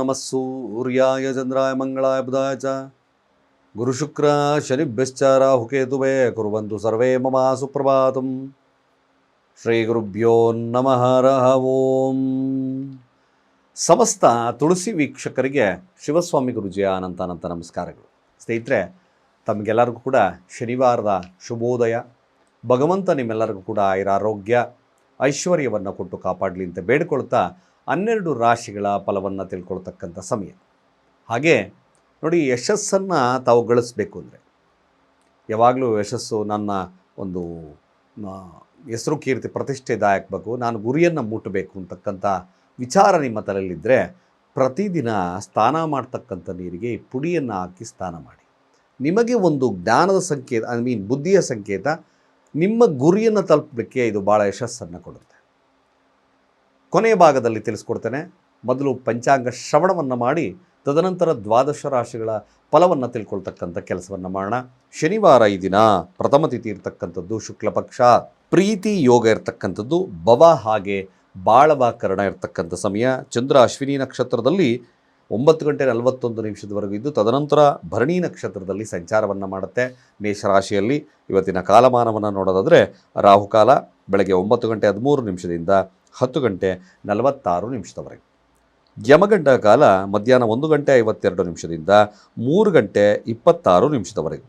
ನಮಃ ಸೂರ್ಯಾಯ ಚಂದ್ರಾಯ ಮಂಗಳಾಯ ಬುಧಾಯ ಚ ಗುರುಶುಕ್ರ ಶನಿಭ್ಯಶ್ಚ ರಾಹುಕೇತುವೇ ಕುರ್ವಂತು ಸರ್ವೇ ಮಮ ಸುಪ್ರಭಾತಂ. ಶ್ರೀ ಗುರುಭ್ಯೋ ನಮಃ ಹರಃ ಓಂ. ಸಮಸ್ತ ತುಳಸಿ ವೀಕ್ಷಕರಿಗೆ ಶಿವಸ್ವಾಮಿ ಗುರುಜಿಯ ಅನಂತ ನಮಸ್ಕಾರಗಳು. ಸ್ನೇಹಿತರೆ, ತಮಗೆಲ್ಲರಿಗೂ ಕೂಡ ಶನಿವಾರದ ಶುಭೋದಯ. ಭಗವಂತ ನಿಮ್ಮೆಲ್ಲರಿಗೂ ಕೂಡ ಆರೋಗ್ಯ ಐಶ್ವರ್ಯವನ್ನು ಕೊಟ್ಟು ಕಾಪಾಡಲಿ ಅಂತ ಬೇಡಿಕೊಳ್ತಾ 12 ರಾಶಿಗಳ ಫಲವನ್ನು ತಿಳ್ಕೊಳ್ತಕ್ಕಂಥ ಸಮಯ. ಹಾಗೆ ನೋಡಿ, ಯಶಸ್ಸನ್ನು ತಾವು ಗಳಿಸ್ಬೇಕು ಅಂದರೆ ಯಾವಾಗಲೂ ಯಶಸ್ಸು ನನ್ನ ಒಂದು ಹೆಸರು ಕೀರ್ತಿ ಪ್ರತಿಷ್ಠೆದಾಯಕಬೇಕು, ನಾನು ಗುರಿಯನ್ನು ಮುಟ್ಟಬೇಕು ಅಂತಕ್ಕಂಥ ವಿಚಾರ ನಿಮ್ಮ ತಲೆಯಲ್ಲಿದ್ದರೆ ಪ್ರತಿದಿನ ಸ್ನಾನ ಮಾಡ್ತಕ್ಕಂಥ ನೀರಿಗೆ ಈ ಪುಡಿಯನ್ನು ಹಾಕಿ ಸ್ನಾನ ಮಾಡಿ. ನಿಮಗೆ ಒಂದು ಜ್ಞಾನದ ಸಂಕೇತ, ಬುದ್ಧಿಯ ಸಂಕೇತ. ನಿಮ್ಮ ಗುರಿಯನ್ನು ತಲುಪಲಿಕ್ಕೆ ಇದು ಭಾಳ ಯಶಸ್ಸನ್ನು ಕೊಡುತ್ತೆ. ಕೊನೆಯ ಭಾಗದಲ್ಲಿ ತಿಳಿಸ್ಕೊಡ್ತೇನೆ. ಮೊದಲು ಪಂಚಾಂಗ ಶ್ರವಣವನ್ನು ಮಾಡಿ ತದನಂತರ 12 ರಾಶಿಗಳ ಫಲವನ್ನು ತಿಳ್ಕೊಳ್ತಕ್ಕಂಥ ಕೆಲಸವನ್ನು ಮಾಡೋಣ. ಶನಿವಾರ ಈ ದಿನ ಪ್ರಥಮ ತಿಥಿ ಇರ್ತಕ್ಕಂಥದ್ದು, ಶುಕ್ಲ ಪಕ್ಷ, ಪ್ರೀತಿ ಯೋಗ ಇರ್ತಕ್ಕಂಥದ್ದು, ಭವ ಹಾಗೆ ಬಾಳವಾಕರಣ ಇರ್ತಕ್ಕಂಥ ಸಮಯ. ಚಂದ್ರ ಅಶ್ವಿನಿ ನಕ್ಷತ್ರದಲ್ಲಿ 9:41 ಇದ್ದು ತದನಂತರ ಭರಣಿ ನಕ್ಷತ್ರದಲ್ಲಿ ಸಂಚಾರವನ್ನು ಮಾಡುತ್ತೆ. ಮೇಷರಾಶಿಯಲ್ಲಿ ಇವತ್ತಿನ ಕಾಲಮಾನವನ್ನು ನೋಡೋದಾದರೆ ರಾಹುಕಾಲ ಬೆಳಗ್ಗೆ 9:13 10:46 ಯಮಗಂಡ ಕಾಲ ಮಧ್ಯಾಹ್ನ 1:52 3:26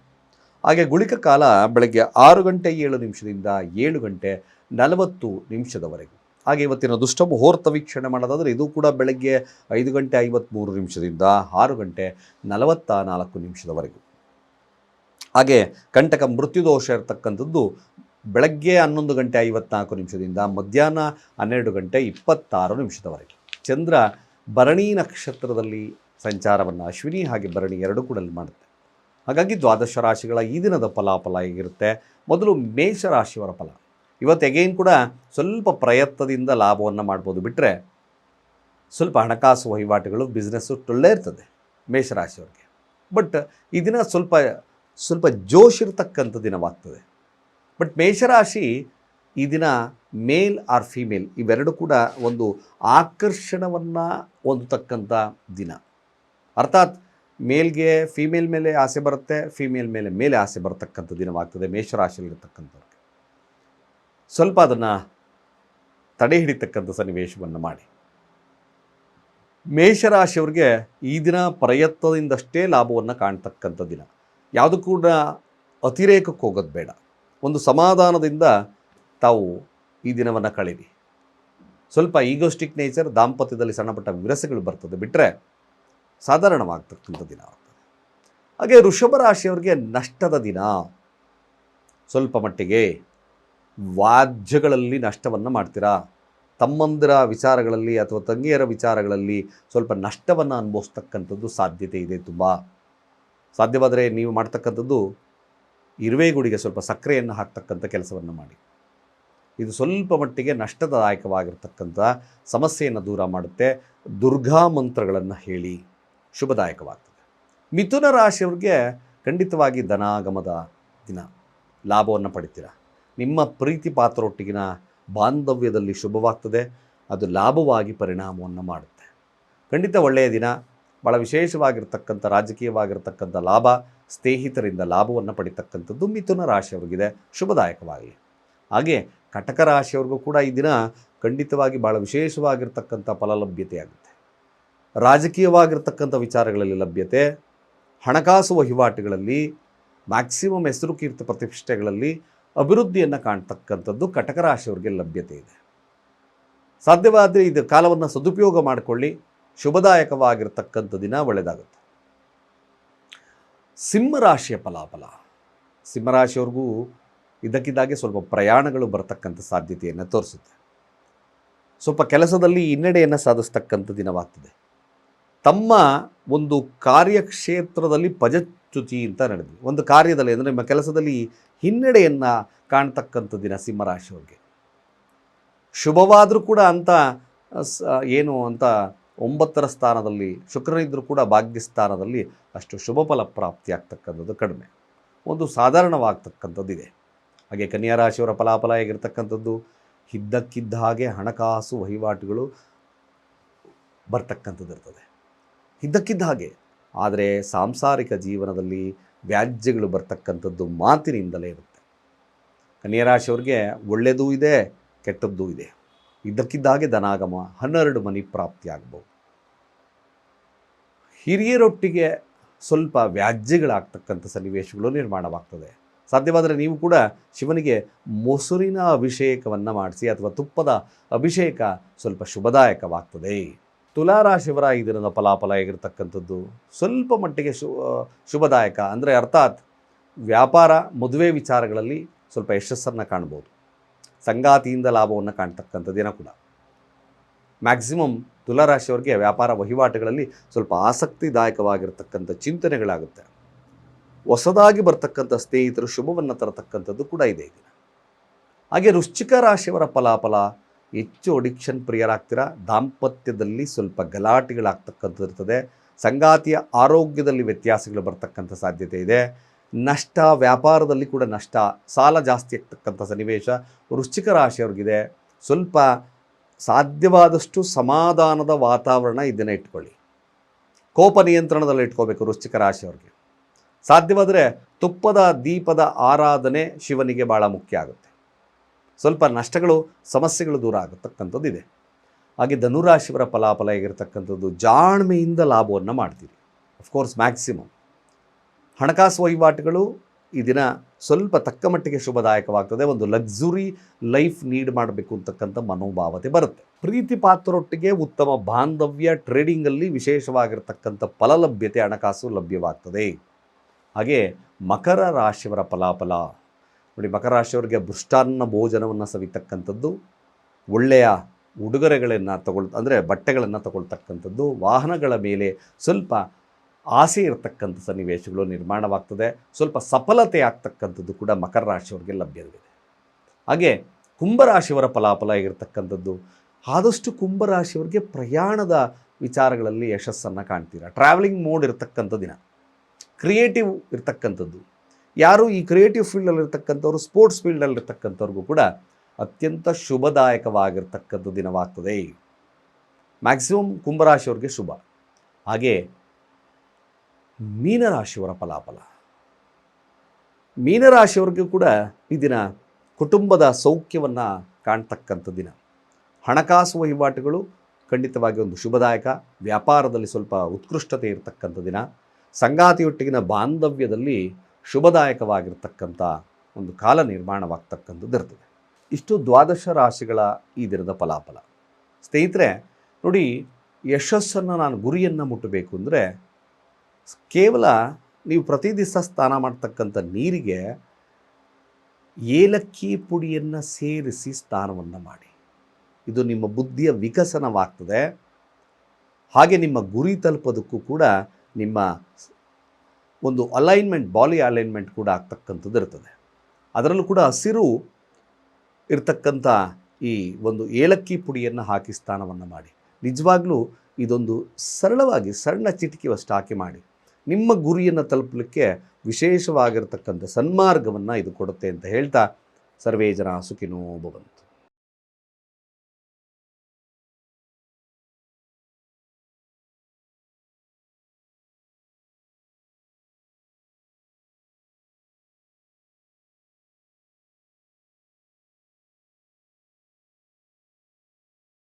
ಹಾಗೆ ಗುಳಿಕ ಕಾಲ ಬೆಳಗ್ಗೆ 6:07 7:40 ಹಾಗೆ ಇವತ್ತಿನ ದುಷ್ಟ ಮುಹೂರ್ತ ವೀಕ್ಷಣೆ ಮಾಡೋದಾದರೆ ಇದು ಕೂಡ ಬೆಳಗ್ಗೆ 5:53 6:44 ಹಾಗೆ ಕಂಟಕ ಮೃತ್ಯುದೋಷ ಇರತಕ್ಕಂಥದ್ದು ಬೆಳಗ್ಗೆ 11:54 ಮಧ್ಯಾಹ್ನ 12:26 ಚಂದ್ರ ಭರಣಿ ನಕ್ಷತ್ರದಲ್ಲಿ ಸಂಚಾರವನ್ನು ಅಶ್ವಿನಿ ಹಾಗೆ ಭರಣಿ ಎರಡೂ ಕೂಡ ಮಾಡುತ್ತೆ. ಹಾಗಾಗಿ 12 ರಾಶಿಗಳ ಈ ದಿನದ ಫಲಾಫಲ ಹೇಗಿರುತ್ತೆ? ಮೊದಲು ಮೇಷರಾಶಿಯವರ ಫಲ. ಇವತ್ತು ಎಗೈನ್ ಕೂಡ ಸ್ವಲ್ಪ ಪ್ರಯತ್ನದಿಂದ ಲಾಭವನ್ನು ಮಾಡ್ಬೋದು, ಬಿಟ್ಟರೆ ಸ್ವಲ್ಪ ಹಣಕಾಸು ವಹಿವಾಟುಗಳು ಬಿಸ್ನೆಸ್ಸು ಟೊಳ್ಳೆ ಇರ್ತದೆ ಮೇಷರಾಶಿಯವ್ರಿಗೆ. ಬಟ್ ಈ ದಿನ ಸ್ವಲ್ಪ ಜೋಶ್ ಇರ್ತಕ್ಕಂಥ ದಿನವಾಗ್ತದೆ. ಬಟ್ ಮೇಷರಾಶಿ ಈ ದಿನ ಮೇಲ್ ಆರ್ ಫೀಮೇಲ್ ಇವೆರಡು ಕೂಡ ಒಂದು ಆಕರ್ಷಣವನ್ನು ಹೊಂದತಕ್ಕಂಥ ದಿನ. ಅರ್ಥಾತ್ ಮೇಲ್ಗೆ ಫೀಮೇಲ್ ಮೇಲೆ ಆಸೆ ಬರುತ್ತೆ, ಫೀಮೇಲ್ ಮೇಲೆ ಆಸೆ ಬರತಕ್ಕಂಥ ದಿನವಾಗ್ತದೆ ಮೇಷರಾಶಿಯಲ್ಲಿರ್ತಕ್ಕಂಥವ್ರಿಗೆ. ಸ್ವಲ್ಪ ಅದನ್ನು ತಡೆ ಹಿಡಿತಕ್ಕಂಥ ಸನ್ನಿವೇಶವನ್ನು ಮಾಡಿ. ಮೇಷರಾಶಿಯವ್ರಿಗೆ ಈ ದಿನ ಪ್ರಯತ್ನದಿಂದಷ್ಟೇ ಲಾಭವನ್ನು ಕಾಣ್ತಕ್ಕಂಥ ದಿನ. ಯಾವುದು ಕೂಡ ಅತಿರೇಕಕ್ಕೆ ಹೋಗೋದು ಬೇಡ. ಒಂದು ಸಮಾಧಾನದಿಂದ ತಾವು ಈ ದಿನವನ್ನು ಕಳೀರಿ. ಸ್ವಲ್ಪ ಈಗೋಸ್ಟಿಕ್ ನೇಚರ್, ದಾಂಪತ್ಯದಲ್ಲಿ ಸಣ್ಣಪಟ್ಟ ವಿರಸಗಳು ಬರ್ತದೆ, ಬಿಟ್ಟರೆ ಸಾಧಾರಣವಾಗ್ತಕ್ಕಂಥ ದಿನ ಆಗ್ತದೆ. ಹಾಗೆ ವೃಷಭ ರಾಶಿಯವರಿಗೆ ನಷ್ಟದ ದಿನ. ಸ್ವಲ್ಪ ಮಟ್ಟಿಗೆ ವಾದ್ಯಗಳಲ್ಲಿ ನಷ್ಟವನ್ನು ಮಾಡ್ತೀರಾ. ತಮ್ಮಂದಿರ ವಿಚಾರಗಳಲ್ಲಿ ಅಥವಾ ತಂಗಿಯರ ವಿಚಾರಗಳಲ್ಲಿ ಸ್ವಲ್ಪ ನಷ್ಟವನ್ನು ಅನುಭವಿಸ್ತಕ್ಕಂಥದ್ದು ಸಾಧ್ಯತೆ ಇದೆ. ತುಂಬ ಸಾಧ್ಯವಾದರೆ ನೀವು ಮಾಡ್ತಕ್ಕಂಥದ್ದು ಇರುವೆಗುಡಿಗೆ ಸ್ವಲ್ಪ ಸಕ್ಕರೆಯನ್ನು ಹಾಕ್ತಕ್ಕಂಥ ಕೆಲಸವನ್ನು ಮಾಡಿ. ಇದು ಸ್ವಲ್ಪ ಮಟ್ಟಿಗೆ ನಷ್ಟದಾಯಕವಾಗಿರ್ತಕ್ಕಂಥ ಸಮಸ್ಯೆಯನ್ನು ದೂರ ಮಾಡುತ್ತೆ. ದುರ್ಗಾ ಮಂತ್ರಗಳನ್ನು ಹೇಳಿ, ಶುಭದಾಯಕವಾಗ್ತದೆ. ಮಿಥುನ ರಾಶಿಯವ್ರಿಗೆ ಖಂಡಿತವಾಗಿ ಧನಾಗಮದ ದಿನ. ಲಾಭವನ್ನು ಪಡಿತೀರಾ. ನಿಮ್ಮ ಪ್ರೀತಿ ಪಾತ್ರರೊಟ್ಟಿಗಿನ ಬಾಂಧವ್ಯದಲ್ಲಿ ಶುಭವಾಗ್ತದೆ. ಅದು ಲಾಭವಾಗಿ ಪರಿಣಾಮವನ್ನು ಮಾಡುತ್ತೆ. ಖಂಡಿತ ಒಳ್ಳೆಯ ದಿನ. ಭಾಳ ವಿಶೇಷವಾಗಿರ್ತಕ್ಕಂಥ ರಾಜಕೀಯವಾಗಿರ್ತಕ್ಕಂಥ ಲಾಭ, ಸ್ನೇಹಿತರಿಂದ ಲಾಭವನ್ನು ಪಡಿತಕ್ಕಂಥದ್ದು ಮಿಥುನ ರಾಶಿಯವ್ರಿಗಿದೆ. ಶುಭದಾಯಕವಾಗಲಿ. ಹಾಗೆ ಕಟಕ ರಾಶಿಯವ್ರಿಗೂ ಕೂಡ ಈ ದಿನ ಖಂಡಿತವಾಗಿ ಭಾಳ ವಿಶೇಷವಾಗಿರ್ತಕ್ಕಂಥ ಫಲಲಭ್ಯತೆ ಆಗುತ್ತೆ. ರಾಜಕೀಯವಾಗಿರ್ತಕ್ಕಂಥ ವಿಚಾರಗಳಲ್ಲಿ ಲಭ್ಯತೆ, ಹಣಕಾಸು ವಹಿವಾಟುಗಳಲ್ಲಿ ಮ್ಯಾಕ್ಸಿಮಮ್ ಹೆಸರು ಕೀರ್ತಿ ಪ್ರತಿಷ್ಠೆಗಳಲ್ಲಿ ಅಭಿವೃದ್ಧಿಯನ್ನು ಕಾಣ್ತಕ್ಕಂಥದ್ದು ಕಟಕ ರಾಶಿಯವ್ರಿಗೆ ಲಭ್ಯತೆ ಇದೆ. ಸಾಧ್ಯವಾದರೆ ಇದು ಕಾಲವನ್ನು ಸದುಪಯೋಗ ಮಾಡಿಕೊಳ್ಳಿ. ಶುಭದಾಯಕವಾಗಿರ್ತಕ್ಕಂಥ ದಿನ, ಒಳ್ಳೆಯದಾಗುತ್ತೆ. ಸಿಂಹರಾಶಿಯ ಫಲಾಫಲ. ಸಿಂಹರಾಶಿಯವ್ರಿಗೂ ಇದಕ್ಕಿದ್ದಾಗೆ ಸ್ವಲ್ಪ ಪ್ರಯಾಣಗಳು ಬರತಕ್ಕಂಥ ಸಾಧ್ಯತೆಯನ್ನು ತೋರಿಸುತ್ತೆ. ಸ್ವಲ್ಪ ಕೆಲಸದಲ್ಲಿ ಹಿನ್ನಡೆಯನ್ನು ಸಾಧಿಸ್ತಕ್ಕಂಥ ದಿನವಾಗ್ತದೆ. ತಮ್ಮ ಒಂದು ಕಾರ್ಯಕ್ಷೇತ್ರದಲ್ಲಿ ಪಜಚ್ಯುತಿ ಅಂತ ನಡೆದ್ವಿ. ಒಂದು ಕಾರ್ಯದಲ್ಲಿ ಅಂದರೆ ನಿಮ್ಮ ಕೆಲಸದಲ್ಲಿ ಹಿನ್ನಡೆಯನ್ನು ಕಾಣ್ತಕ್ಕಂಥ ದಿನ ಸಿಂಹರಾಶಿಯವ್ರಿಗೆ. ಶುಭವಾದರೂ ಕೂಡ ಅಂತ ಏನು ಅಂತ 9ರ ಸ್ಥಾನದಲ್ಲಿ ಶುಕ್ರನಿದ್ದರೂ ಕೂಡ ಭಾಗ್ಯಸ್ಥಾನದಲ್ಲಿ ಅಷ್ಟು ಶುಭ ಫಲ ಪ್ರಾಪ್ತಿಯಾಗ್ತಕ್ಕಂಥದ್ದು ಕಡಿಮೆ. ಒಂದು ಸಾಧಾರಣವಾಗ್ತಕ್ಕಂಥದ್ದಿದೆ. ಹಾಗೆ ಕನ್ಯಾ ರಾಶಿಯವರ ಫಲಾಫಲ ಹೇಗಿರ್ತಕ್ಕಂಥದ್ದು? ಇದ್ದಕ್ಕಿದ್ದ ಹಾಗೆ ಹಣಕಾಸು ವಹಿವಾಟುಗಳು ಬರ್ತಕ್ಕಂಥದ್ದು ಇರ್ತದೆ. ಇದ್ದಕ್ಕಿದ್ದ ಹಾಗೆ. ಆದರೆ ಸಾಂಸಾರಿಕ ಜೀವನದಲ್ಲಿ ವ್ಯಾಜ್ಯಗಳು ಬರ್ತಕ್ಕಂಥದ್ದು ಮಾತಿನಿಂದಲೇ ಇರುತ್ತೆ. ಕನ್ಯಾ ರಾಶಿಯವ್ರಿಗೆ ಒಳ್ಳೆಯದೂ ಇದೆ, ಕೆಟ್ಟದ್ದೂ ಇದೆ. ಇದ್ದಕ್ಕಿದ್ದ ಹಾಗೆ ಧನಾಗಮ, 12 ಮನಿ ಪ್ರಾಪ್ತಿ ಆಗ್ಬೋದು. ಹಿರಿಯರೊಟ್ಟಿಗೆ ಸ್ವಲ್ಪ ವ್ಯಾಜ್ಯಗಳಾಗ್ತಕ್ಕಂಥ ಸನ್ನಿವೇಶಗಳು ನಿರ್ಮಾಣವಾಗ್ತದೆ. ಸಾಧ್ಯವಾದರೆ ನೀವು ಕೂಡ ಶಿವನಿಗೆ ಮೊಸರಿನ ಅಭಿಷೇಕವನ್ನು ಮಾಡಿಸಿ ಅಥವಾ ತುಪ್ಪದ ಅಭಿಷೇಕ ಸ್ವಲ್ಪ ಶುಭದಾಯಕವಾಗ್ತದೆ. ತುಲಾರಾಶಿಯವರ ಈ ದಿನದ ಫಲಾಫಲ ಹೇಗಿರ್ತಕ್ಕಂಥದ್ದು ಸ್ವಲ್ಪ ಮಟ್ಟಿಗೆ ಶುಭದಾಯಕ. ಅಂದರೆ ಅರ್ಥಾತ್ ವ್ಯಾಪಾರ, ಮದುವೆ ವಿಚಾರಗಳಲ್ಲಿ ಸ್ವಲ್ಪ ಯಶಸ್ಸನ್ನು ಕಾಣ್ಬೋದು. ಸಂಗಾತಿಯಿಂದ ಲಾಭವನ್ನು ಕಾಣ್ತಕ್ಕಂಥ ದಿನ ಕೂಡ. ಮ್ಯಾಕ್ಸಿಮಮ್ ತುಲಾರಾಶಿಯವರಿಗೆ ವ್ಯಾಪಾರ ವಹಿವಾಟುಗಳಲ್ಲಿ ಸ್ವಲ್ಪ ಆಸಕ್ತಿದಾಯಕವಾಗಿರ್ತಕ್ಕಂಥ ಚಿಂತನೆಗಳಾಗುತ್ತೆ. ಹೊಸದಾಗಿ ಬರ್ತಕ್ಕಂಥ ಸ್ನೇಹಿತರು ಶುಭವನ್ನು ತರತಕ್ಕಂಥದ್ದು ಕೂಡ ಇದೆ ಈ ದಿನ. ಹಾಗೆ ವೃಶ್ಚಿಕ ರಾಶಿಯವರ ಫಲಾಫಲ ಹೆಚ್ಚು ಅಡಿಕ್ಷನ್ ಪ್ರಿಯರಾಗ್ತೀರಾ. ದಾಂಪತ್ಯದಲ್ಲಿ ಸ್ವಲ್ಪ ಗಲಾಟೆಗಳಾಗ್ತಕ್ಕಂಥದ್ದು ಇರ್ತದೆ. ಸಂಗಾತಿಯ ಆರೋಗ್ಯದಲ್ಲಿ ವ್ಯತ್ಯಾಸಗಳು ಬರ್ತಕ್ಕಂಥ ಸಾಧ್ಯತೆ ಇದೆ. ನಷ್ಟ, ವ್ಯಾಪಾರದಲ್ಲಿ ಕೂಡ ನಷ್ಟ, ಸಾಲ ಜಾಸ್ತಿ ಆಗ್ತಕ್ಕಂಥ ಸನ್ನಿವೇಶ ವೃಶ್ಚಿಕ ರಾಶಿಯವ್ರಿಗಿದೆ. ಸ್ವಲ್ಪ ಸಾಧ್ಯವಾದಷ್ಟು ಸಮಾಧಾನದ ವಾತಾವರಣ ಇದನ್ನು ಇಟ್ಕೊಳ್ಳಿ. ಕೋಪ ನಿಯಂತ್ರಣದಲ್ಲಿ ಇಟ್ಕೋಬೇಕು ವೃಶ್ಚಿಕ ರಾಶಿಯವ್ರಿಗೆ. ಸಾಧ್ಯವಾದರೆ ತುಪ್ಪದ ದೀಪದ ಆರಾಧನೆ ಶಿವನಿಗೆ ಭಾಳ ಮುಖ್ಯ ಆಗುತ್ತೆ. ಸ್ವಲ್ಪ ನಷ್ಟಗಳು, ಸಮಸ್ಯೆಗಳು ದೂರ ಆಗತಕ್ಕಂಥದ್ದು ಇದೆ. ಹಾಗೆ ಧನುರಾಶಿಯವರ ಫಲಾಫಲ ಹೇಗಿರ್ತಕ್ಕಂಥದ್ದು ಜಾಣ್ಮೆಯಿಂದ ಲಾಭವನ್ನು ಮಾಡ್ತೀರಿ. ಅಫ್ಕೋರ್ಸ್ ಮ್ಯಾಕ್ಸಿಮಮ್ ಹಣಕಾಸು ವಹಿವಾಟುಗಳು ಈ ದಿನ ಸ್ವಲ್ಪ ತಕ್ಕ ಮಟ್ಟಿಗೆ ಶುಭದಾಯಕವಾಗ್ತದೆ. ಒಂದು ಲಕ್ಸುರಿ ಲೈಫ್ ನೀಡ್ ಮಾಡಬೇಕು ಅಂತಕ್ಕಂಥ ಮನೋಭಾವತೆ ಬರುತ್ತೆ. ಪ್ರೀತಿ ಪಾತ್ರರೊಟ್ಟಿಗೆ ಉತ್ತಮ ಬಾಂಧವ್ಯ, ಟ್ರೇಡಿಂಗಲ್ಲಿ ವಿಶೇಷವಾಗಿರ್ತಕ್ಕಂಥ ಫಲಲಭ್ಯತೆ, ಹಣಕಾಸು ಲಭ್ಯವಾಗ್ತದೆ. ಹಾಗೆ ಮಕರ ರಾಶಿಯವರ ಫಲಾಫಲ ನೋಡಿ, ಮಕರ ರಾಶಿಯವರಿಗೆ ಮೃಷ್ಟಾನ್ನ ಭೋಜನವನ್ನು ಸವಿತಕ್ಕಂಥದ್ದು, ಒಳ್ಳೆಯ ಉಡುಗೊರೆಗಳನ್ನು ಅಂದರೆ ಬಟ್ಟೆಗಳನ್ನು ತಗೊಳ್ತಕ್ಕಂಥದ್ದು, ವಾಹನಗಳ ಮೇಲೆ ಸ್ವಲ್ಪ ಆಸೆ ಇರತಕ್ಕಂಥ ಸನ್ನಿವೇಶಗಳು ನಿರ್ಮಾಣವಾಗ್ತದೆ. ಸ್ವಲ್ಪ ಸಫಲತೆ ಆಗ್ತಕ್ಕಂಥದ್ದು ಕೂಡ ಮಕರ ರಾಶಿಯವರಿಗೆ ಲಭ್ಯವಿದೆ. ಹಾಗೆ ಕುಂಭರಾಶಿಯವರ ಫಲಾಫಲ ಆಗಿರ್ತಕ್ಕಂಥದ್ದು ಆದಷ್ಟು ಕುಂಭರಾಶಿಯವರಿಗೆ ಪ್ರಯಾಣದ ವಿಚಾರಗಳಲ್ಲಿ ಯಶಸ್ಸನ್ನು ಕಾಣ್ತೀರಾ. ಟ್ರಾವೆಲಿಂಗ್ ಮೋಡ್ ಇರತಕ್ಕಂಥ ದಿನ, ಕ್ರಿಯೇಟಿವ್ ಇರ್ತಕ್ಕಂಥದ್ದು. ಯಾರು ಈ ಕ್ರಿಯೇಟಿವ್ ಫೀಲ್ಡಲ್ಲಿ ಇರ್ತಕ್ಕಂಥವ್ರು, ಸ್ಪೋರ್ಟ್ಸ್ ಫೀಲ್ಡಲ್ಲಿರ್ತಕ್ಕಂಥವ್ರಿಗೂ ಕೂಡ ಅತ್ಯಂತ ಶುಭದಾಯಕವಾಗಿರ್ತಕ್ಕಂಥ ದಿನವಾಗ್ತದೆ. ಮ್ಯಾಕ್ಸಿಮಮ್ ಕುಂಭರಾಶಿಯವ್ರಿಗೆ ಶುಭ. ಹಾಗೆ ಮೀನರಾಶಿಯವರ ಫಲಾಫಲ, ಮೀನರಾಶಿಯವ್ರಿಗೂ ಕೂಡ ಈ ದಿನ ಕುಟುಂಬದ ಸೌಖ್ಯವನ್ನು ಕಾಣ್ತಕ್ಕಂಥ ದಿನ. ಹಣಕಾಸು ವಹಿವಾಟುಗಳು ಖಂಡಿತವಾಗಿ ಒಂದು ಶುಭದಾಯಕ. ವ್ಯಾಪಾರದಲ್ಲಿ ಸ್ವಲ್ಪ ಉತ್ಕೃಷ್ಟತೆ ಇರತಕ್ಕಂಥ ದಿನ. ಸಂಗಾತಿಯೊಟ್ಟಿಗಿನ ಬಾಂಧವ್ಯದಲ್ಲಿ ಶುಭದಾಯಕವಾಗಿರ್ತಕ್ಕಂಥ ಒಂದು ಕಾಲ ನಿರ್ಮಾಣವಾಗ್ತಕ್ಕಂಥದ್ದು ಇರ್ತದೆ. ಇಷ್ಟು 12 ರಾಶಿಗಳ ಈ ದಿನದ ಫಲಾಫಲ. ಸ್ನೇಹಿತರೆ ನೋಡಿ, ಯಶಸ್ಸನ್ನು, ನಾನು ಗುರಿಯನ್ನು ಮುಟ್ಟಬೇಕು ಅಂದರೆ ಕೇವಲ ನೀವು ಪ್ರತಿ ದಿವಸ ಸ್ನಾನ ಮಾಡ್ತಕ್ಕಂಥ ನೀರಿಗೆ ಏಲಕ್ಕಿ ಪುಡಿಯನ್ನು ಸೇರಿಸಿ ಸ್ನಾನವನ್ನು ಮಾಡಿ. ಇದು ನಿಮ್ಮ ಬುದ್ಧಿಯ ವಿಕಸನವಾಗ್ತದೆ. ಹಾಗೆ ನಿಮ್ಮ ಗುರಿ ತಲುಪೋದಕ್ಕೂ ಕೂಡ ನಿಮ್ಮ ಒಂದು ಅಲೈನ್ಮೆಂಟ್, ಬಾಡಿ ಅಲೈನ್ಮೆಂಟ್ ಕೂಡ ಆಗ್ತಕ್ಕಂಥದ್ದು ಇರ್ತದೆ. ಅದರಲ್ಲೂ ಕೂಡ ಹಸಿರು ಇರ್ತಕ್ಕಂಥ ಈ ಒಂದು ಏಲಕ್ಕಿ ಪುಡಿಯನ್ನು ಹಾಕಿ ಸ್ನಾನವನ್ನು ಮಾಡಿ. ನಿಜವಾಗ್ಲೂ ಇದೊಂದು ಸರಳವಾಗಿ ಸಣ್ಣ ಚಿಟಿಕೆಯಷ್ಟು ಹಾಕಿ ಮಾಡಿ. ನಿಮ್ಮ ಗುರಿಯನ್ನು ತಲುಪಲಿಕ್ಕೆ ವಿಶೇಷವಾಗಿರ್ತಕ್ಕಂಥ ಸನ್ಮಾರ್ಗವನ್ನು ಇದು ಕೊಡುತ್ತೆ ಅಂತ ಹೇಳ್ತಾ, ಸರ್ವೇ ಜನ ಸುಖಿನೋ ಭವಂತು.